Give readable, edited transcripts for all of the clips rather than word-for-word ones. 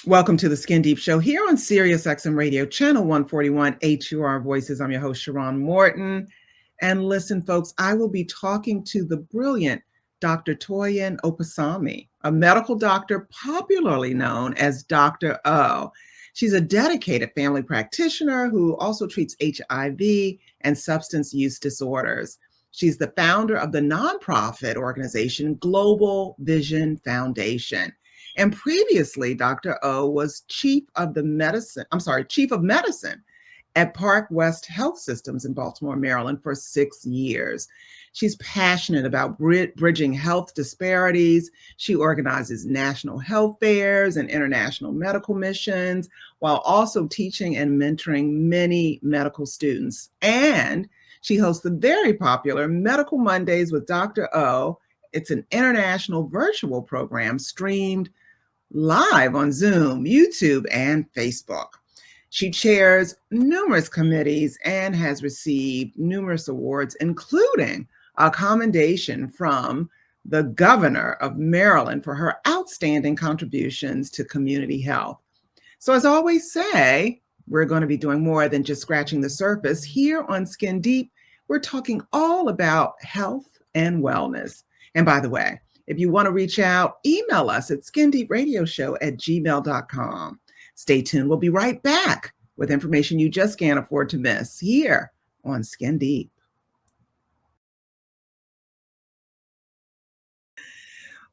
Welcome to the Skin Deep Show here on Sirius XM Radio, Channel 141, HUR Voices. I'm your host, Sharon Morton. And listen, folks, I will be talking to the brilliant Dr. Toyin Opesanmi, a medical doctor popularly known as Dr. O. She's a dedicated family practitioner who also treats HIV and substance use disorders. She's the founder of the nonprofit organization Global Vision Foundation. And previously, Dr. O was chief of medicine at Park West Health Systems in Baltimore, Maryland for 6 years. She's passionate about bridging health disparities. She organizes national health fairs and international medical missions while also teaching and mentoring many medical students. And she hosts the very popular Medical Mondays with Dr. O. It's an international virtual program streamed live on Zoom, YouTube, and Facebook. She chairs numerous committees and has received numerous awards, including a commendation from the governor of Maryland for her outstanding contributions to community health. So, as I always say, we're going to be doing more than just scratching the surface. Here on Skin Deep, we're talking all about health and wellness. And by the way, if you want to reach out, email us at skindeepradioshow@gmail.com. Stay tuned. We'll be right back with information you just can't afford to miss here on Skin Deep.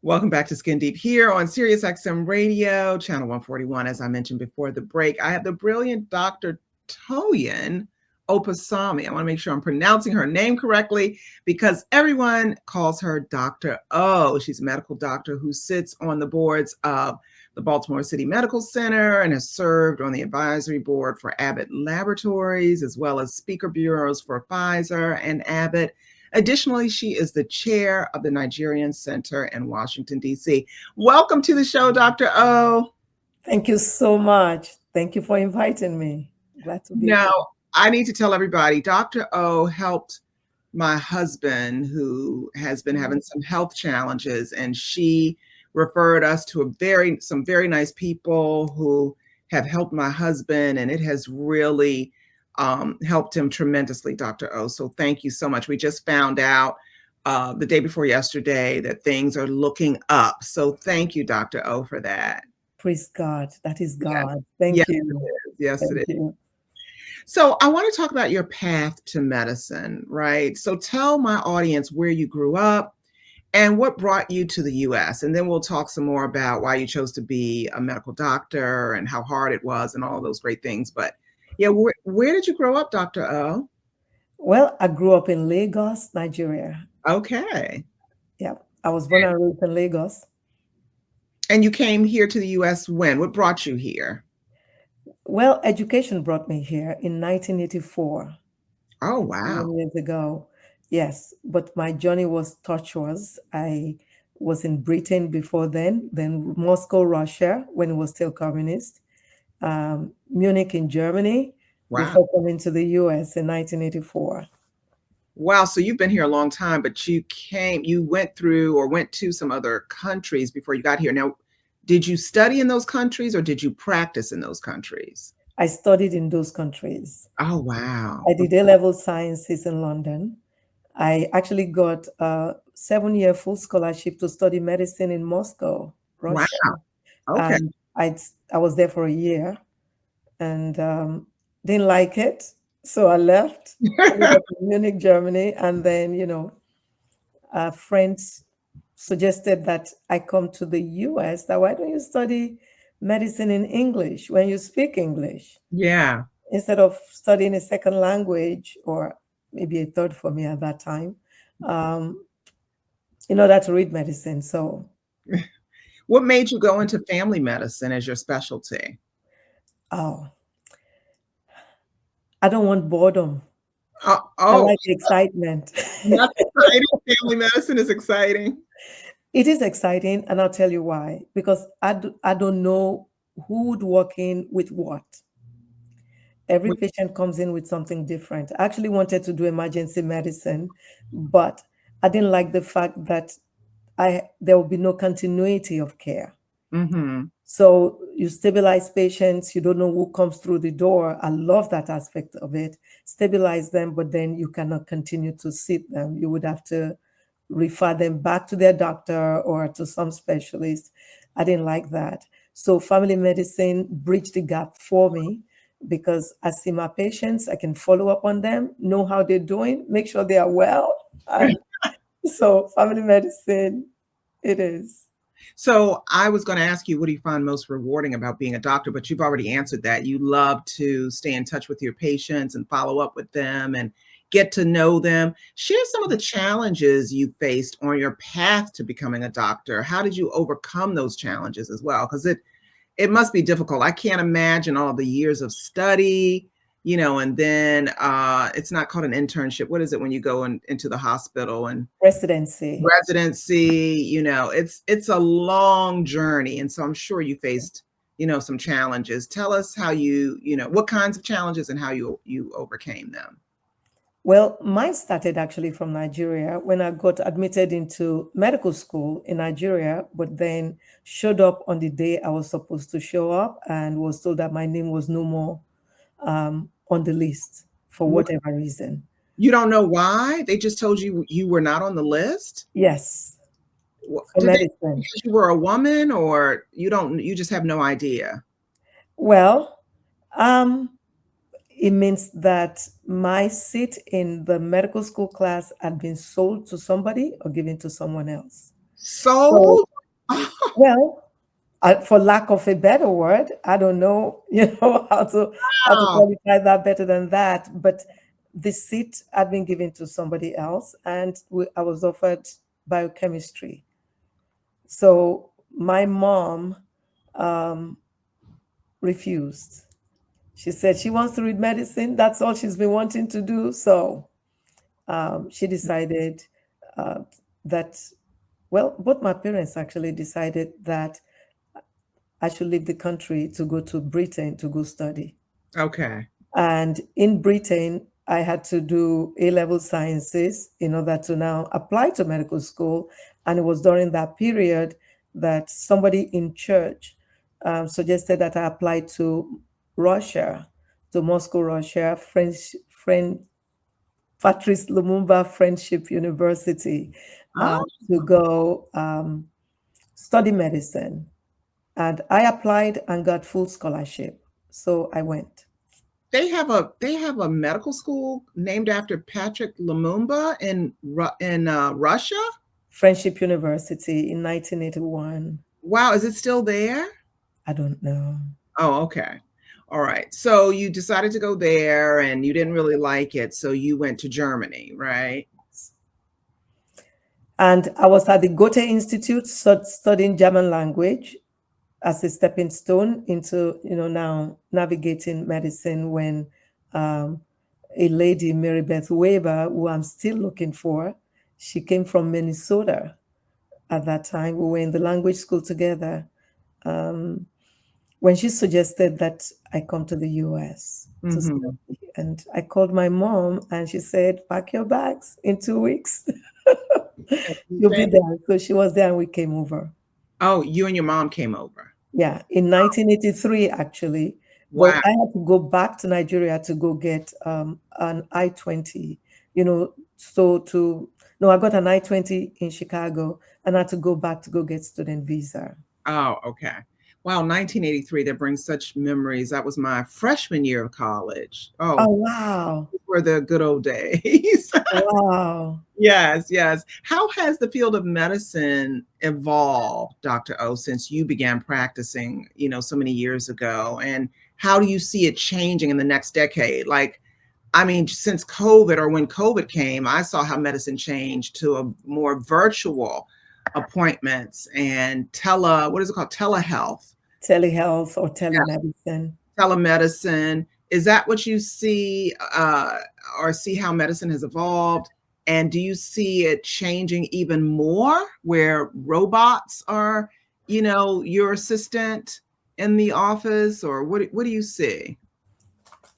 Welcome back to Skin Deep here on Sirius XM Radio, Channel 141. As I mentioned before the break, I have the brilliant Dr. Toyin Opesanmi. I want to make sure I'm pronouncing her name correctly because everyone calls her Dr. O. She's a medical doctor who sits on the boards of the Baltimore City Medical Center and has served on the advisory board for Abbott Laboratories, as well as speaker bureaus for Pfizer and Abbott. Additionally, she is the chair of the Nigerian Center in Washington, D.C. Welcome to the show, Dr. O. Thank you so much. Thank you for inviting me. Glad to be here. Now, I need to tell everybody, Dr. O helped my husband, who has been having some health challenges, and she referred us to some very nice people who have helped my husband, and it has really helped him tremendously, Dr. O. So thank you so much. We just found out the day before yesterday that things are looking up. So thank you, Dr. O, for that. Praise God. That is God. Yes. Thank Yes, you. it is. Yes, Thank it is. you. So I want to talk about your path to medicine, right? So tell my audience where you grew up and what brought you to the US. And then we'll talk some more about why you chose to be a medical doctor and how hard it was and all those great things. But yeah, where did you grow up, Dr. O? Well, I grew up in Lagos, Nigeria. Okay. Yeah. I was born and raised in Lagos. And you came here to the US when? What brought you here? Well, education brought me here in 1984. Oh, wow. 7 years ago. Yes, but my journey was tortuous. I was in Britain before then Moscow, Russia, when it was still communist, Munich in Germany, Wow. before coming to the US in 1984. Wow. So you've been here a long time, but you went to some other countries before you got here. Now, did you study in those countries or did you practice in those countries? I studied in those countries. Oh, wow. I did A-level sciences in London. I actually got a 7-year full scholarship to study medicine in Moscow, Russia. Wow. Okay. And I was there for a year and didn't like it. So I left, ended up in Munich, Germany. And then, friends suggested that I come to the US. That why don't you study medicine in English when you speak English? Yeah. Instead of studying a second language or maybe a third for me at that time, in order to read medicine. So what made you go into family medicine as your specialty? I don't want boredom. I like excitement. That's exciting. Family medicine is exciting. It is exciting, and I'll tell you why. Because I don't know who would walk in with what. Every patient comes in with something different. I actually wanted to do emergency medicine, but I didn't like the fact that there will be no continuity of care. Mm-hmm. So you stabilize patients, you don't know who comes through the door. I love that aspect of it. Stabilize them, but then you cannot continue to sit them. You would have to refer them back to their doctor or to some specialist. I didn't like that. So family medicine bridged the gap for me because I see my patients, I can follow up on them, know how they're doing, make sure they are well. And so family medicine, it is. So I was going to ask you, what do you find most rewarding about being a doctor? But you've already answered that. You love to stay in touch with your patients and follow up with them and get to know them. Share some of the challenges you faced on your path to becoming a doctor. How did you overcome those challenges as well? Because it must be difficult. I can't imagine all the years of study, and then it's not called an internship. What is it when you go into the hospital and Residency. residency? It's a long journey, and so I'm sure you faced some challenges. Tell us how what kinds of challenges and how you overcame them. Well, mine started actually from Nigeria when I got admitted into medical school in Nigeria, but then showed up on the day I was supposed to show up and was told that my name was no more on the list for What, whatever reason. you don't know why? They just told you you were not on the list? Yes, for Did they, medicine. because you were a woman, or you just have no idea? Well, um, it means that my seat in the medical school class had been sold to somebody or given to someone else. So, Sold? well, for lack of a better word, I don't know, how to Wow. qualify that better than that. But the seat had been given to somebody else, and I was offered biochemistry. So my mom um, refused. She said she wants to read medicine. That's all she's been wanting to do. So she decided uh, that, well, both my parents actually decided that I should leave the country to go to Britain to go study. Okay. And in Britain, I had to do A level sciences in order to now apply to medical school. And it was during that period that somebody in church suggested that I apply to Russia, to Moscow, Russia, French, Patrice Lumumba Friendship University, Oh, to go study medicine. And I applied and got full scholarship. So I went. they have a medical school named after Patrick Lumumba in Russia. Friendship University in 1981. Wow, is it still there? I don't know. Oh, okay. All right. So you decided to go there and you didn't really like it, so you went to Germany, right? And I was at the Goethe Institute studying German language as a stepping stone into, now navigating medicine when um, a lady, Mary Beth Weber, who I'm still looking for, she came from Minnesota at that time. We were in the language school together. Um, when she suggested that I come to the US to Mhm. study. And I called my mom and she said, pack your bags in 2 weeks. And you You'll be came? there. So she was there and we came over. Oh, you and your mom came over. Yeah, in 1983, actually. But Wow. I had to go back to Nigeria to go get an I-20, so no, I got an I-20 in Chicago and I had to go back to go get student visa. Oh, okay. Wow, 1983, that brings such memories. That was my freshman year of college. Oh, Oh, wow. those were the good old days. Wow. Yes, yes. How has the field of medicine evolved, Dr. O, since you began practicing, so many years ago? And how do you see it changing in the next decade? Like, I mean, since COVID or when COVID came, I saw how medicine changed to a more virtual appointments and what is it called? Telehealth, Telehealth or telemedicine. telemedicine. Is that what you see, or see how medicine has evolved? And do you see it changing even more where robots are, your assistant in the office, or what do you see?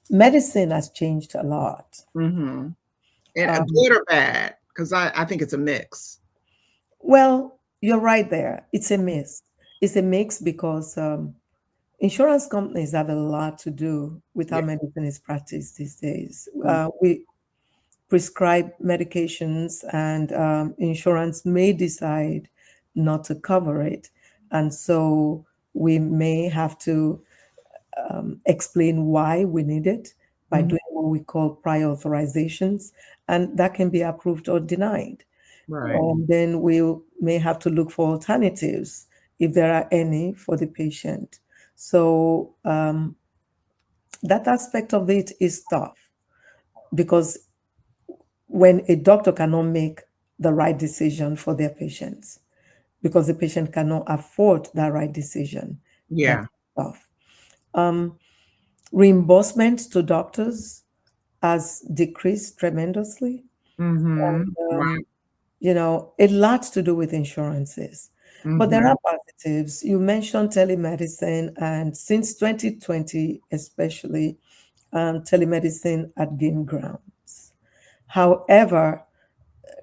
Medicine has changed a lot. Hmm. And Um, good or bad? Because I think it's a mix. well, you're right there. It's a myth. It's a mix because insurance companies have a lot to do with how Yeah. medicine is practiced these days. Mm. We prescribe medications, and insurance may decide not to cover it. And so we may have to explain why we need it by Mhm. doing what we call prior authorizations, and that can be approved or denied. Right. Then we may have to look for alternatives if there are any for the patient. So that aspect of it is tough because when a doctor cannot make the right decision for their patients, because the patient cannot afford that right decision, Yeah. that's tough. Um, Reimbursement to doctors has decreased tremendously. Mhm. Right. A lot to do with insurances. But there Mhm. are positives. You mentioned telemedicine, and since 2020, especially, telemedicine had gained grounds. However,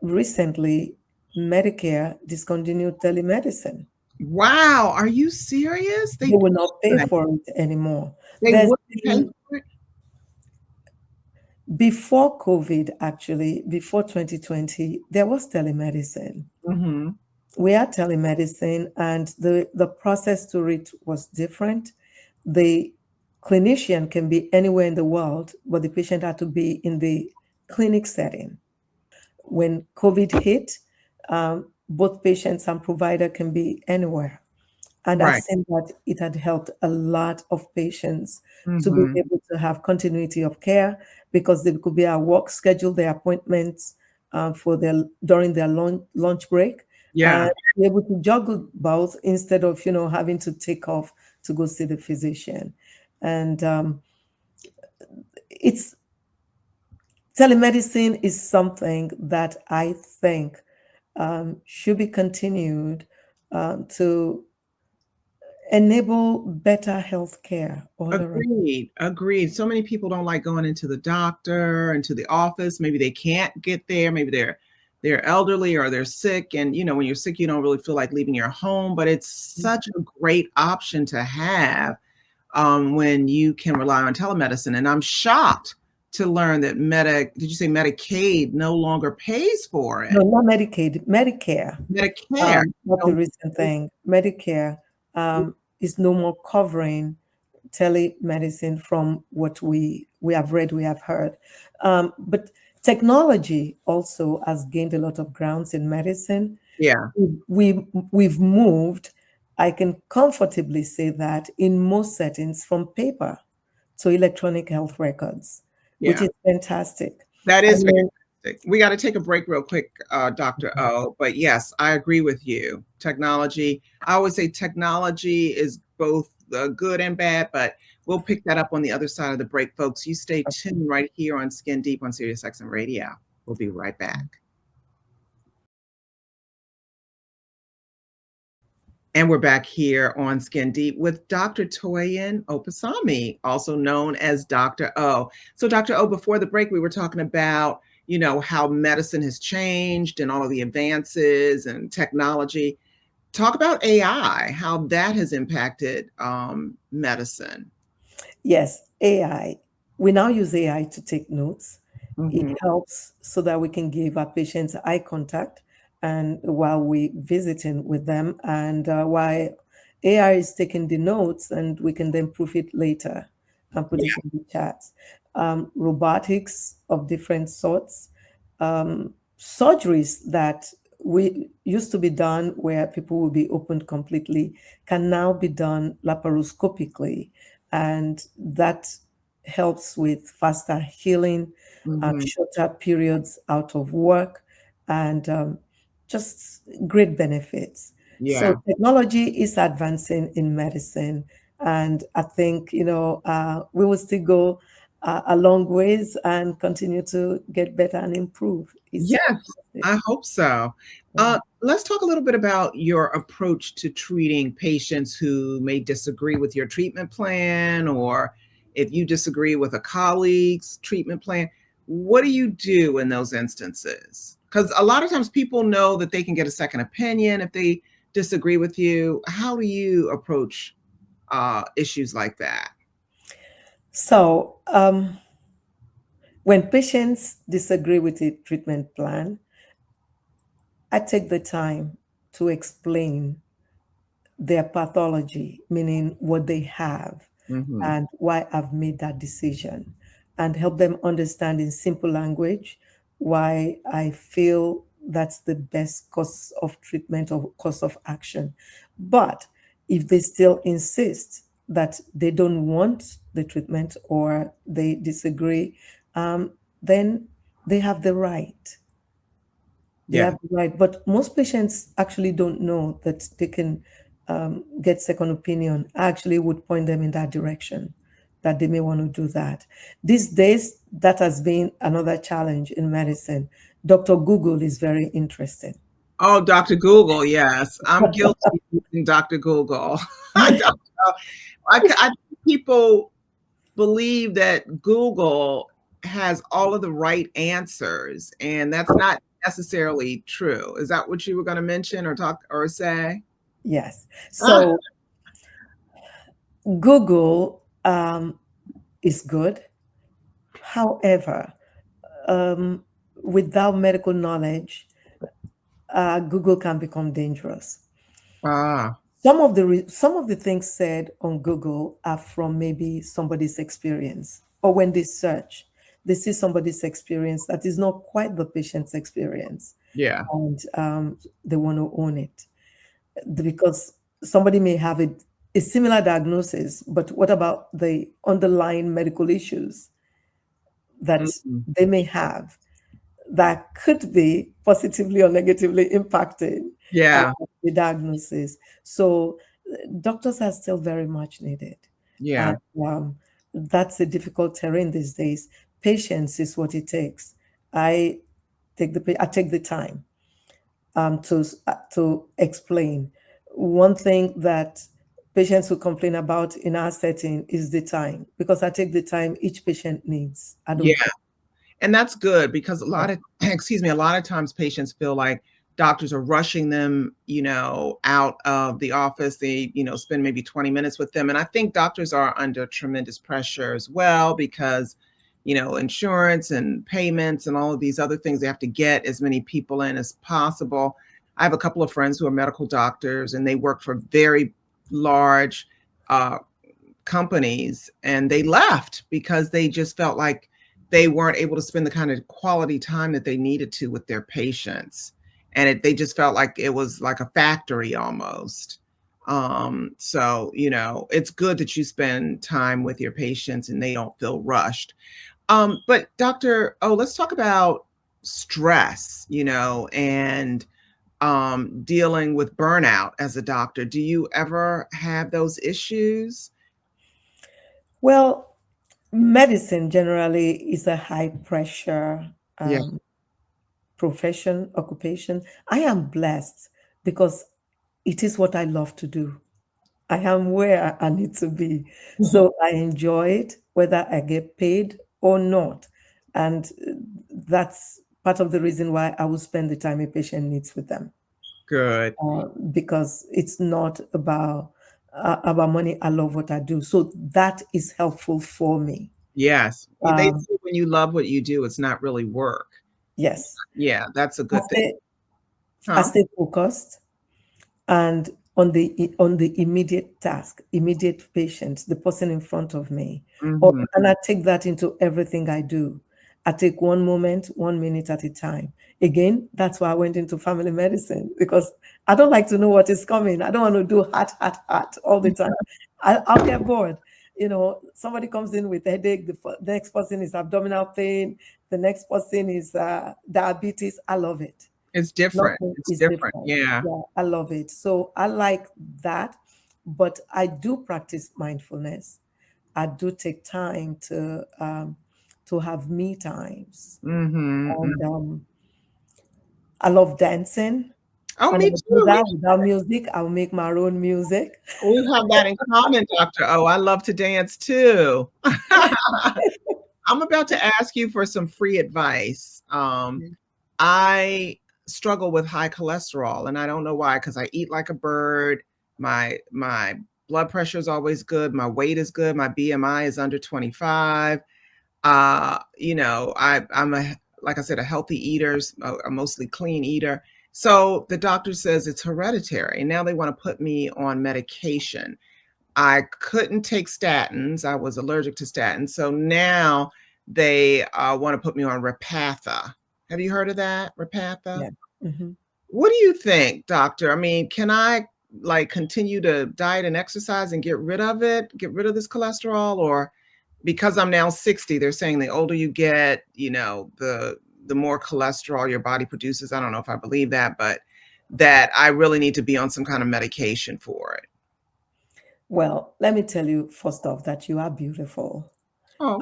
recently, Medicare discontinued telemedicine. Wow, are you serious? They They did will not pay that. for it anymore. They There's wouldn't pay been, for it? before COVID, actually, before 2020, there was telemedicine. Mhm. We had telemedicine, and the process to it was different. The clinician can be anywhere in the world, but the patient had to be in the clinic setting. When COVID hit, both patients and provider can be anywhere. And I've Right. seen that it had helped a lot of patients to be Mhm. able to have continuity of care because they could be at work, schedule their appointments for their during their lunch break, Yeah. and be able to juggle both instead of having to take off to go see the physician. And it's telemedicine is something that I think should be continued to enable better health care all around. Agreed, agreed. So many people don't like going into the doctor, into the office. Maybe they can't get there. Maybe they're elderly or they're sick. And when you're sick, you don't really feel like leaving your home. But it's such a great option to have when you can rely on telemedicine. And I'm shocked to learn that did you say Medicaid no longer pays for No, it? not Medicaid, Medicare. Medicare. That's the No. recent thing. Medicare is no more covering telemedicine from what we have read, we have heard. But technology also has gained a lot of grounds in medicine. Yeah, We've moved, I can comfortably say that, in most settings from paper to electronic health records, which yeah. is fantastic. That is And then, fantastic. We got to take a break real quick, Dr. O. But yes, I agree with you. Technology, I always say technology is both good and bad, but we'll pick that up on the other side of the break, folks. You stay tuned right here on Skin Deep on SiriusXM Radio. We'll be right back. And we're back here on Skin Deep with Dr. Toyin Opesanmi, also known as Dr. O. So, Dr. O, before the break, we were talking about, how medicine has changed and all of the advances and technology. Talk about AI, how that has impacted medicine. yes, AI. We now use AI to take notes. It Hmm. helps so that we can give our patients eye contact and while we visiting with them, and while AI is taking the notes, and we can then proof it later and put it Yeah, in the chats. Robotics of different sorts, surgeries that we used to be done where people will be opened completely can now be done laparoscopically, and that helps with faster healing, hmm, shorter periods out of work, and just great benefits. So yeah. technology is advancing in medicine, and I think we will still go a long ways and continue to get better and improve. It's Yes, fantastic. I hope so. Let's talk a little bit about your approach to treating patients who may disagree with your treatment plan, or if you disagree with a colleague's treatment plan. What do you do in those instances? Because a lot of times people know that they can get a second opinion if they disagree with you? How do you approach issues like that? So, when patients disagree with a treatment plan, I take the time to explain their pathology, meaning what they have Hmm. and why I've made that decision, and help them understand in simple language why I feel that's the best course of treatment or course of action. But if they still insist that they don't want the treatment or they disagree, then they have the right. They Yeah. have the right, but most patients actually don't know that they can get second opinion. I actually would point them in that direction, that they may want to do that. These days, that has been another challenge in medicine. Dr. Google is very interesting. Oh, Dr. Google, yes. I'm guilty of using Dr. Google. I don't know. I think people believe that Google has all of the right answers, and that's not necessarily true. Is that what you were going to mention or talk or say? Yes. Ah, So Google is good. However, um, without medical knowledge, Google can become dangerous. ah, Some of the things said on Google are from maybe somebody's experience, or when they search, they see somebody's experience that is not quite the patient's experience, yeah, and they want to own it because somebody may have a similar diagnosis, but what about the underlying medical issues that mhm, they may have that could be positively or negatively impacting yeah, the diagnosis. So, doctors are still very much needed. And yeah, that's a difficult terrain these days. Patience is what it takes. I I take the time to explain. One thing that patients will complain about in our setting is the time, because I take the time each patient needs. I yeah. don't care. And that's good because a Yeah. lot of excuse me, a lot of times patients feel like doctors are rushing them, out of the office. They, spend maybe 20 minutes with them. And I think doctors are under tremendous pressure as well because, insurance and payments and all of these other things, they have to get as many people in as possible. I have a couple of friends who are medical doctors and they work for very large uh, companies and they left because they just felt like they weren't able to spend the kind of quality time that they needed to with their patients. And they just felt like it was like a factory almost. So, it's good that you spend time with your patients and they don't feel rushed. But Dr. O, let's talk about stress, and dealing with burnout as a doctor. Do you ever have those issues? Well, medicine generally is a high pressure Yeah. profession, occupation. I am blessed because it is what I love to do. I am where I need to be. So I enjoy it, whether I get paid or not. And that's part of the reason why I will spend the time a patient needs with them, Good. because it's not about money. I love what I do. So that is helpful for me. Yes. They Um, say when you love what you do, it's not really work. yes. Yeah, that's a I good thing. stay, I Huh? stay focused and on the immediate task, immediate patient, the person in front of me. Mhm. And I take that into everything I do. I take one moment, 1 minute at a time. Again, that's why I went into family medicine, because I don't like to know what is coming. I don't want to do heart all the time. I'll get bored. Somebody comes in with headache, the next person is abdominal pain, the next person is diabetes. I love it. It's different. Nothing It's is different. different. Yeah. Yeah, I love it. So I like that, but I do practice mindfulness. I do take time to have me times, Mhm, and mm. I love dancing. Oh, And me I do too. that without music. I'll make my own music. We have that in common, Doctor O. I love to dance too. I'm about to ask you for some free advice. I struggle with high cholesterol, and I don't know why, because I eat like a bird. My blood pressure is always good. My weight is good. My BMI is under 25. I'm a, like I said, a healthy eater, a mostly clean eater. So the doctor says it's hereditary. Now they want to put me on medication. I couldn't take statins. I was allergic to statins. So now they want to put me on Repatha. Have you heard of that, Repatha? Yeah. Hmm. What do you think, doctor? I mean, can I like continue to diet and exercise and get rid of it, get rid of this cholesterol? Or because I'm now 60, they're saying the older you get, the more cholesterol your body produces. I don't know if I believe that, but that I really need to be on some kind of medication for it. Well, let me tell you first off that you are beautiful. Oh,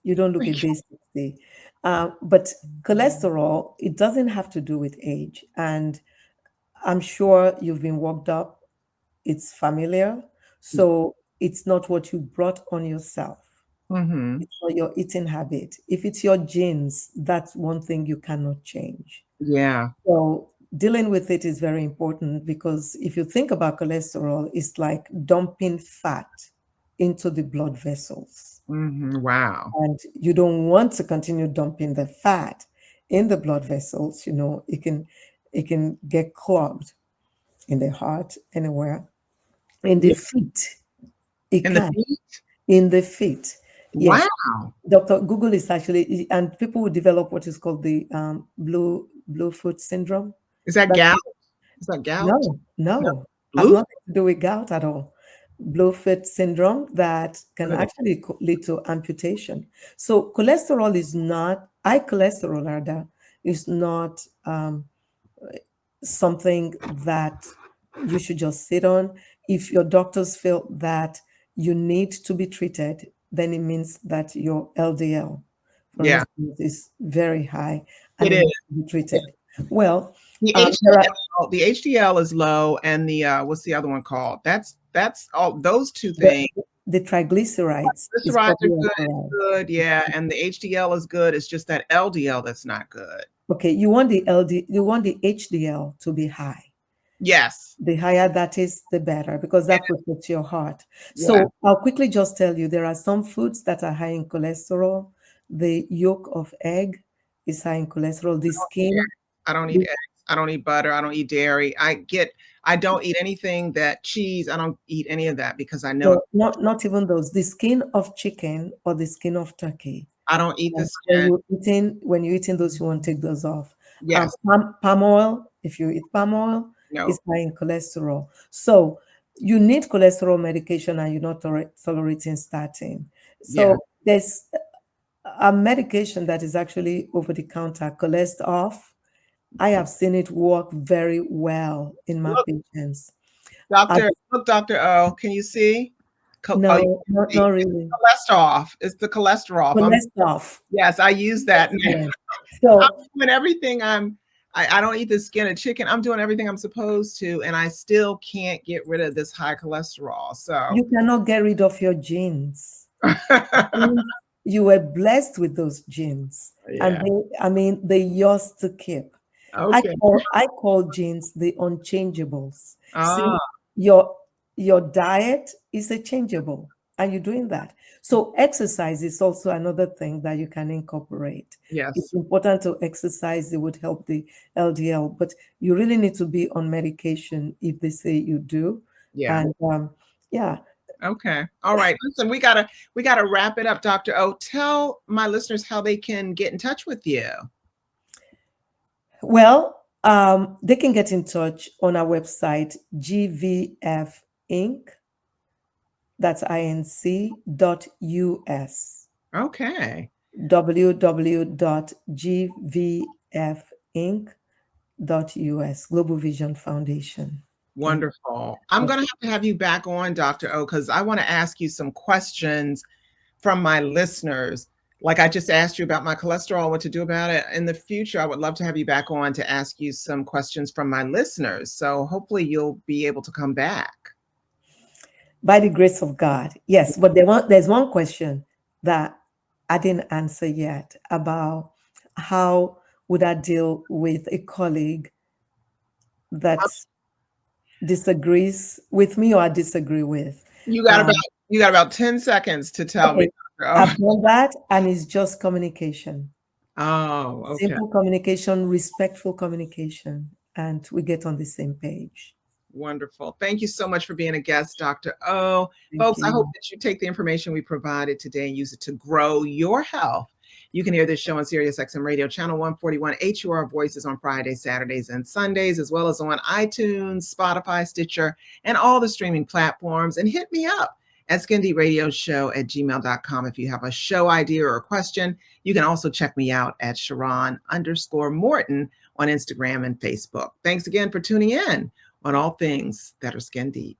You don't look a thank day 60. But cholesterol, it doesn't have to do with age. And I'm sure you've been worked up. It's familiar. you. So it's not what you brought on yourself. Mm-hmm. It's not your eating habit. If it's your genes, that's one thing you cannot change. Yeah. So dealing with it is very important because if you think about cholesterol, it's like dumping fat into the blood vessels. Mm-hmm. Wow. And you don't want to continue dumping the fat in the blood vessels. It can get clogged in the heart, anywhere, in the Yeah. feet. It And the can feet? in the feet. Yes, Wow. Dr. Google is actually, and people will develop what is called the blue foot syndrome. Is that That's gout? Is that gout? no, No. no, has Blue? nothing to do with gout at all. Blue foot syndrome that can Good. actually lead to amputation. So cholesterol is not, high cholesterol rather, is not something that you should just sit on. If your doctors feel that you need to be treated, then it means that your LDL, for Yeah, instance, is very high and it it is. needs to be treated. Well, The there are HDL is low, and the what's the other one called? That's all those two the, things. the triglycerides is Triglycerides are probably good, also it's right. good, yeah, and the HDL is good. It's just that LDL that's not good. Okay, you want the HDL to be high. Yes. The higher that is, the better, because that protects your heart. Yeah. So I'll quickly just tell you there are some foods that are high in cholesterol. The yolk of egg is high in cholesterol. The skin, I don't eat the, eggs. I don't eat butter. I don't eat dairy. I don't eat anything that cheese. I don't eat any of that because I know no, not even those. The skin of chicken or the skin of turkey. I don't eat the When skin. you're eating those, you want to take those off. Yes. Palm oil, if you eat palm oil, No. is high in cholesterol. So you need cholesterol medication and you're not tolerating statin. Yeah. So there's a medication that is actually over the counter, Cholest off. I have seen it work very well in my Look, patients. I, Dr. O, can you see? Oh, you no, can see. not It's really. the cholesterol off. It's the cholesterol off. Cholest off. Yes, I use that now. Excellent. I'm So doing everything I don't eat the skin of chicken. I'm doing everything I'm supposed to, and I still can't get rid of this high cholesterol. So you cannot get rid of your genes. Genes, you were blessed with those genes, and yeah. they're yours to keep. I Okay. call I call genes the unchangeables. See, Ah, your your diet is a changeable, and you're doing that. So exercise is also another thing that you can incorporate. It's yes. important to exercise. It would help the LDL, but you really need to be on medication if they say you do. Yeah. And yeah, Okay. All right. Listen, we gotta wrap it up, Dr. O. Tell my listeners how they can get in touch with you. well, they can get in touch on our website, GVF Inc. That's inc.us. Okay. www.gvfinc.us, Global Vision Foundation. Inc. Wonderful. I'm gonna have you back on, Dr. O, because I want to ask you some questions from my listeners. Like I just asked you about my cholesterol, what to do about it. In the future, I would love to have you back on to ask you some questions from my listeners. So hopefully you'll be able to come back. By the grace of God, yes. But there's one question that I didn't answer yet about how would I deal with a colleague that disagrees with me or I disagree with? You got about Um, you got about 10 seconds to tell me. okay, Dr. I've done that, and it's just communication. Oh, okay. Simple communication, respectful communication, and we get on the same page. Wonderful. Thank you so much for being a guest, Dr. O. Thank Folks, I hope you. that you take the information we provided today and use it to grow your health. You can hear this show on Sirius XM Radio, channel 141, HUR Voices on Fridays, Saturdays, and Sundays, as well as on iTunes, Spotify, Stitcher, and all the streaming platforms. And hit me up at skindeedradioshow@gmail.com if you have a show idea or a question. You can also check me out at Sharon_Morton on Instagram and Facebook. Thanks again for tuning in on all things that are skin deep.